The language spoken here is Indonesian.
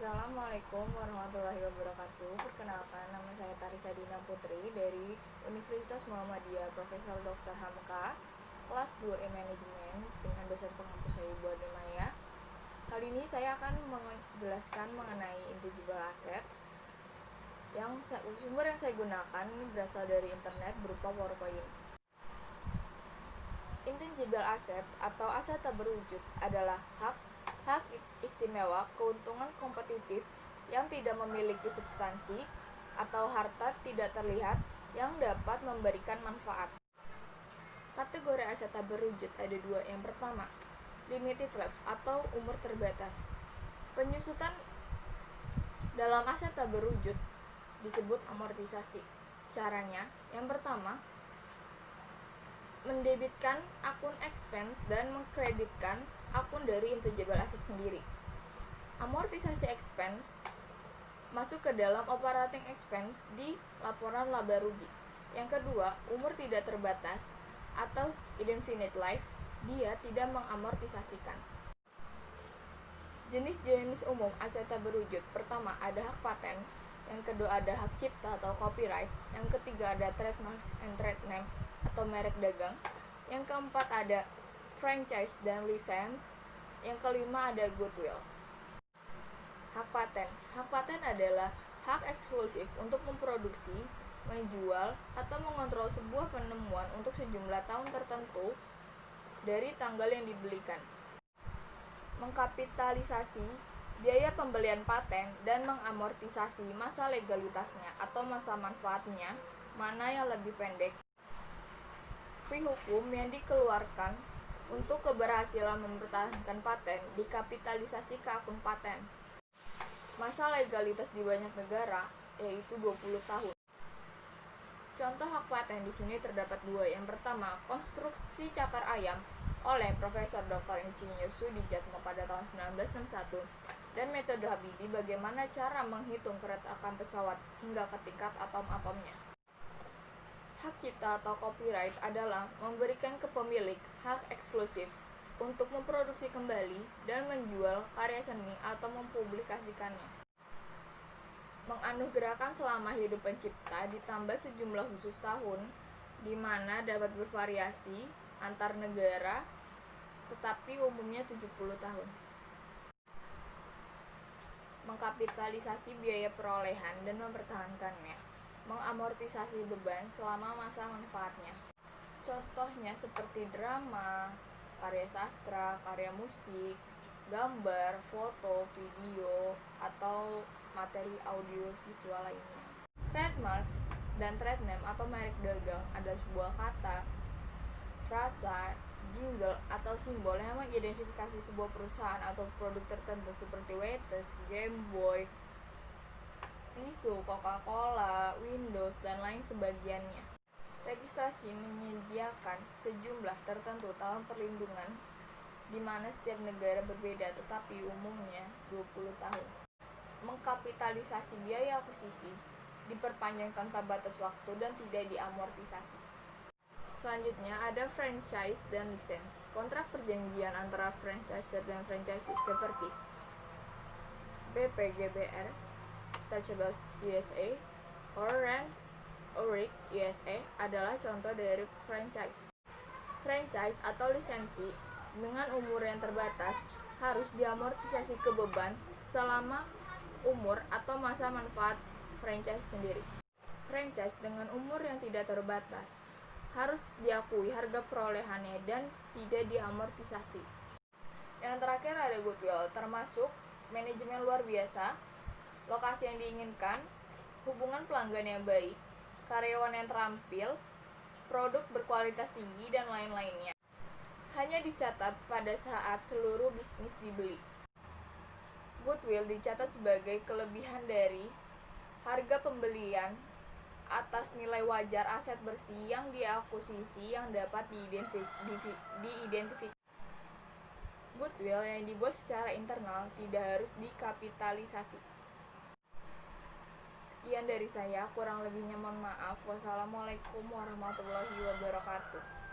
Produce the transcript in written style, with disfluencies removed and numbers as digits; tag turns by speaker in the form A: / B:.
A: Assalamualaikum warahmatullahi wabarakatuh. Perkenalkan, nama saya Tarisa Dina Putri dari Universitas Muhammadiyah Profesor Dr. Hamka, kelas 2E Manajemen dengan dosen pengampu saya Ibu Ade Maya. Kali ini saya akan menjelaskan mengenai intangible asset. Sumber yang saya gunakan berasal dari internet berupa PowerPoint. Intangible asset atau aset tak berwujud adalah hak istimewa, keuntungan kompetitif yang tidak memiliki substansi atau harta tidak terlihat yang dapat memberikan manfaat. Kategori aset tak berwujud ada dua. Yang pertama, limited life atau umur terbatas. Penyusutan dalam aset tak berwujud disebut amortisasi. Caranya, yang pertama, mendebitkan akun expense dan mengkreditkan akun dari intangible asset sendiri. Amortisasi expense masuk ke dalam operating expense di laporan laba rugi. Yang kedua, umur tidak terbatas atau indefinite life, dia tidak mengamortisasikan. Jenis-jenis umum aset tak berwujud. Pertama, ada hak paten. Yang kedua, ada hak cipta atau copyright. Yang ketiga, ada trademarks and trade name atau merek dagang. Yang keempat, ada franchise dan license. Yang kelima, ada goodwill. Hak paten. Hak paten adalah hak eksklusif untuk memproduksi, menjual, atau mengontrol sebuah penemuan untuk sejumlah tahun tertentu dari tanggal yang dibelikan. Mengkapitalisasi biaya pembelian paten dan mengamortisasi masa legalitasnya atau masa manfaatnya, mana yang lebih pendek. Fee hukum yang dikeluarkan untuk keberhasilan mempertahankan paten dikapitalisasi ke akun paten. Masa legalitas di banyak negara yaitu 20 tahun. Contoh hak paten di sini terdapat dua. Yang pertama, konstruksi cakar ayam oleh Profesor Dr. Insinyur Soedijatmo pada tahun 1961 dan metode Habibie bagaimana cara menghitung keretakan pesawat hingga ke tingkat atom-atomnya. Hak cipta atau copyright adalah memberikan ke pemilik hak eksklusif untuk memproduksi kembali dan menjual karya seni atau mempublikasikannya. Menganugerahkan selama hidup pencipta ditambah sejumlah khusus tahun di mana dapat bervariasi antar negara tetapi umumnya 70 tahun. Mengkapitalisasi biaya perolehan dan mempertahankannya. Mengamortisasi beban selama masa manfaatnya. Contohnya seperti drama, karya sastra, karya musik, gambar, foto, video, atau materi audio visual lainnya. Trademarks dan trade name atau merek dagang adalah sebuah kata, frasa, jingle, atau simbol yang mengidentifikasi sebuah perusahaan atau produk tertentu seperti Waitrose, Game Boy, tisu, Coca-Cola, Windows, dan lain sebagiannya. Registrasi menyediakan sejumlah tertentu tahun perlindungan di mana setiap negara berbeda tetapi umumnya 20 tahun. Mengkapitalisasi biaya akuisisi diperpanjang tanpa batas waktu dan tidak diamortisasi. Selanjutnya ada franchise dan license. Kontrak perjanjian antara franchiser dan franchisee seperti BPGBR, Touchables USA, Orange Oric USA adalah contoh dari franchise. Franchise atau lisensi dengan umur yang terbatas harus diamortisasi ke beban selama umur atau masa manfaat franchise sendiri. Franchise dengan umur yang tidak terbatas harus diakui harga perolehannya dan tidak diamortisasi. Yang terakhir ada goodwill, termasuk manajemen luar biasa, lokasi yang diinginkan, hubungan pelanggan yang baik, karyawan yang terampil, produk berkualitas tinggi, dan lain-lainnya. Hanya dicatat pada saat seluruh bisnis dibeli. Goodwill dicatat sebagai kelebihan dari harga pembelian atas nilai wajar aset bersih yang diakuisisi yang dapat diidentifikasi. Goodwill yang dibuat secara internal tidak harus dikapitalisasi. Sekian dari saya, kurang lebihnya mohon maaf. Wassalamualaikum warahmatullahi wabarakatuh.